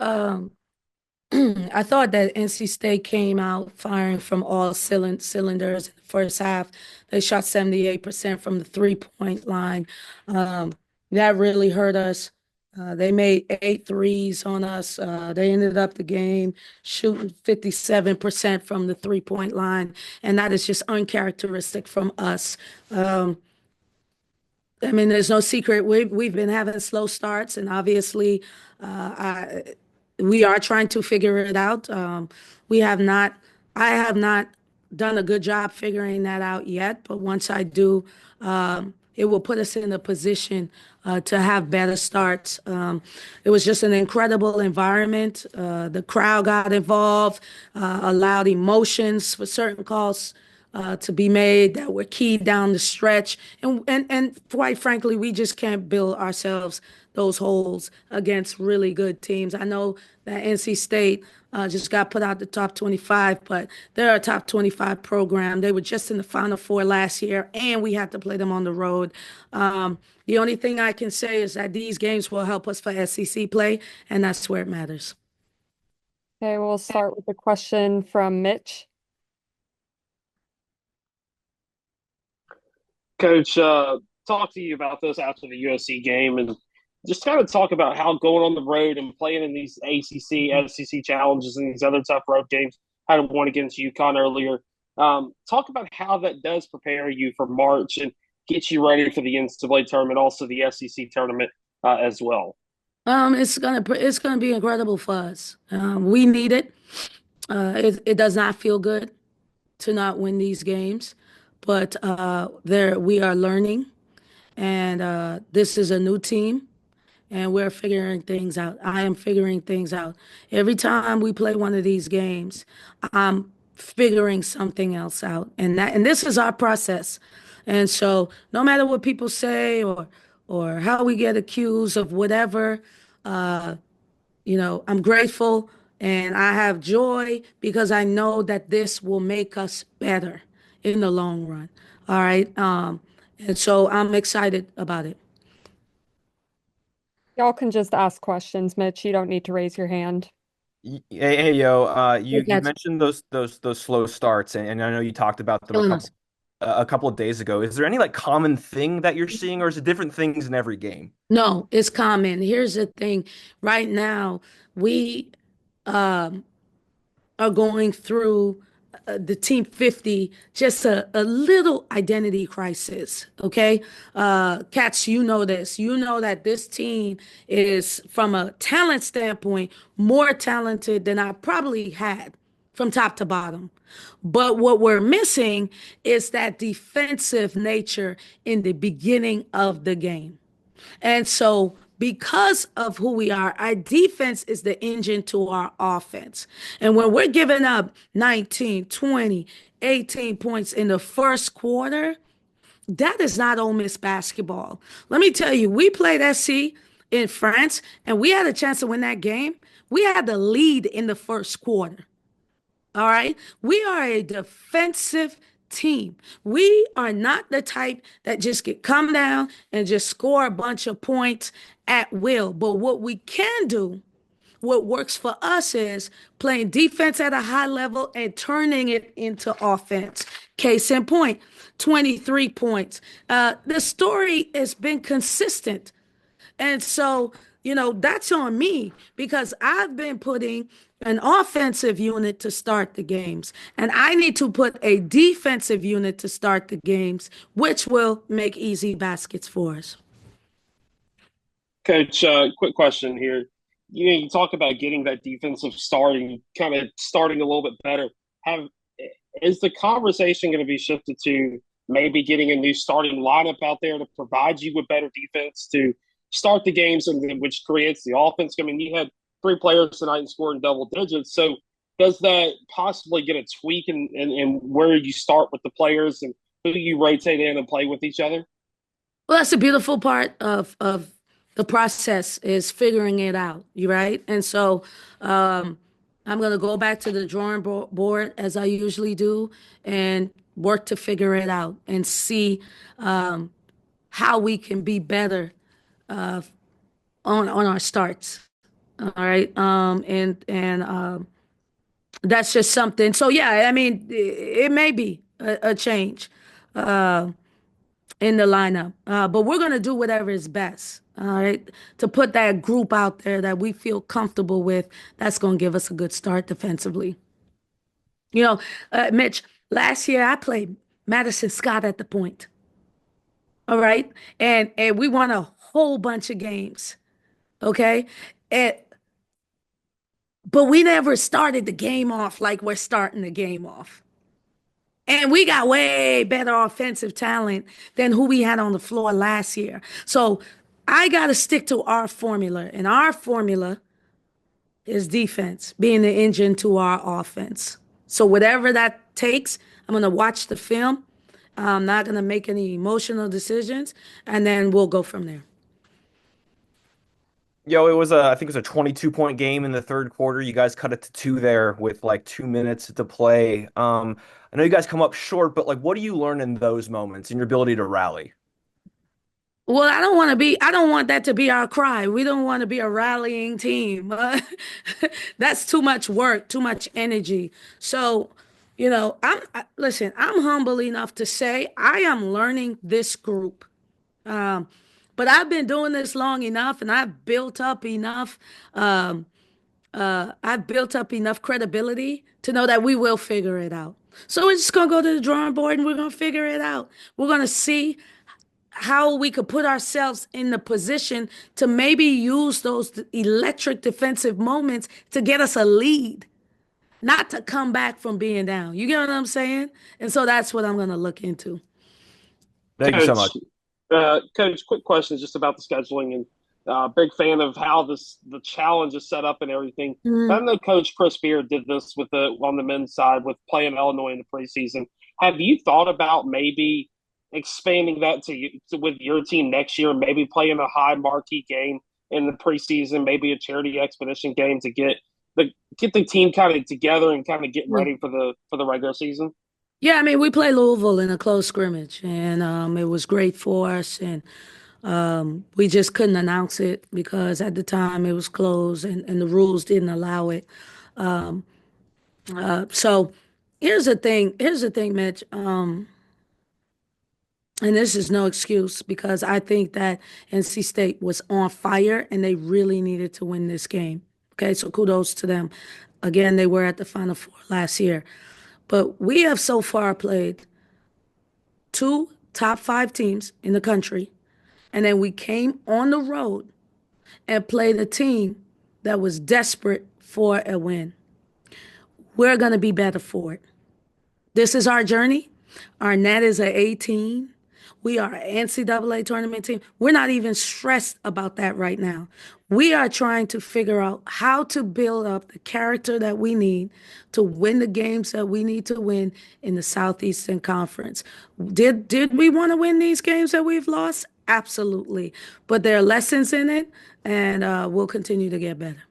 Um, I thought that NC State came out firing from all cylinders in the first half. They shot 78% from the three-point line. Um, that really hurt us. They made eight threes on us. They ended up the game shooting 57% from the three-point line, and that is just uncharacteristic from us. Um, I mean, there's no secret. We've been having slow starts, and obviously, we are trying to figure it out. We have not. I have not done a good job figuring that out yet. But once I do, it will put us in a position to have better starts. It was just an incredible environment. The crowd got involved, allowed emotions for certain calls to be made that were key down the stretch. And quite frankly, we just can't build ourselves those holes against really good teams. I know that NC State just got put out the top 25, but they're a top 25 program. They were just in the Final Four last year, and we had to play them on the road. The only thing I can say is that these games will help us for SEC play, and that's where it matters. Okay, we'll start with a question from Mitch. Coach, talk to you about this after the USC game and just kind of talk about how going on the road and playing in these ACC, SEC challenges and these other tough road games. I had one against UConn earlier. Talk about how that does prepare you for March and get you ready for the NCAA tournament, also the SEC tournament as well. It's gonna be incredible for us. We need it. It does not feel good to not win these games, but there we are learning, and this is a new team, and we're figuring things out. I am figuring things out. Every time we play one of these games, I'm figuring something else out, and this is our process. And so, no matter what people say or how we get accused of whatever, uh, I'm grateful and I have joy because I know that this will make us better in the long run. All right. And so I'm excited about it. Y'all can just ask questions, Mitch. You don't need to raise your hand. Hey, yo, you That's mentioned those slow starts, and I know you talked about them killing us. a couple of days ago. Is there any like common thing that you're seeing, or is it different things in every game? No, it's common. Here's the thing. Right now, we um, are going through the Team 50, just a little identity crisis. Okay. Cats, you know this. You know that this team is, from a talent standpoint, more talented than I probably had from top to bottom. But what we're missing is that defensive nature in the beginning of the game. And so, because of who we are, our defense is the engine to our offense. And when we're giving up 19, 20, 18 points in the first quarter, that is not Ole Miss basketball. Let me tell you, we played SC in France and we had a chance to win that game. We had the lead in the first quarter. All right. We are a defensive team. We are not the type that just get come down and just score a bunch of points at will. But what we can do, what works for us is playing defense at a high level and turning it into offense. Case in point, 23 points. The story has been consistent. And so, that's on me because I've been putting an offensive unit to start the games, and I need to put a defensive unit to start the games, which will make easy baskets for us. Coach, quick question here. You talk about getting that defensive starting, kind of starting a little bit better. Have Is the conversation going to be shifted to maybe getting a new starting lineup out there to provide you with better defense to start the games, and which creates the offense? I mean, you had three players tonight and scoring double digits. So does that possibly get a tweak in where you start with the players and who you rotate in and play with each other? Well, that's a beautiful part of the process is figuring it out. You right? And so I'm gonna go back to the drawing board as I usually do and work to figure it out and see um, how we can be better uh, on our starts. All right. And that's just something. So yeah, I mean, it may be a change uh, in the lineup, but we're gonna do whatever is best. All right, to put that group out there that we feel comfortable with. That's gonna give us a good start defensively. You know, Mitch, last year I played Madison Scott at the point. All right, and we won a whole bunch of games. Okay, and but we never started the game off like we're starting the game off. And we got way better offensive talent than who we had on the floor last year. So I got to stick to our formula. And our formula is defense, being the engine to our offense. So whatever that takes, I'm going to watch the film. I'm not going to make any emotional decisions. And then we'll go from there. Yo, I think it was a 22-point game in the third quarter. You guys cut it to two there with like 2 minutes to play. I know you guys come up short, but like, what do you learn in those moments and your ability to rally? Well, I don't want that to be our cry. We don't want to be a rallying team. That's too much work, too much energy. So, listen, I'm humble enough to say I am learning this group. Um, but I've been doing this long enough and um, I've built up enough credibility to know that we will figure it out. So we're just going to go to the drawing board and we're going to figure it out. We're going to see how we could put ourselves in the position to maybe use those electric defensive moments to get us a lead, not to come back from being down. You get what I'm saying? And so that's what I'm going to look into. Thank you so much. Coach, quick question just about the scheduling and big fan of how the challenge is set up and everything. I Mm. know Coach Chris Beard did this with the on the men's side with playing Illinois in the preseason. Have you thought about maybe expanding that to with your team next year, maybe playing a high marquee game in the preseason, maybe a charity expedition game to get the team kind of together and kind of getting Yeah. ready for the regular season? Yeah, I mean, we played Louisville in a close scrimmage, and it was great for us. And we just couldn't announce it because at the time it was closed and the rules didn't allow it. Um, so here's the thing. Here's the thing, Mitch. And this is no excuse because I think that NC State was on fire and they really needed to win this game. Okay, so kudos to them. Again, they were at the Final Four last year. But we have so far played two top five teams in the country. And then we came on the road and played a team that was desperate for a win. We're going to be better for it. This is our journey. Our net is at 18. We are an NCAA tournament team. We're not even stressed about that right now. We are trying to figure out how to build up the character that we need to win the games that we need to win in the Southeastern Conference. Did we want to win these games that we've lost? Absolutely. But there are lessons in it, and we'll continue to get better.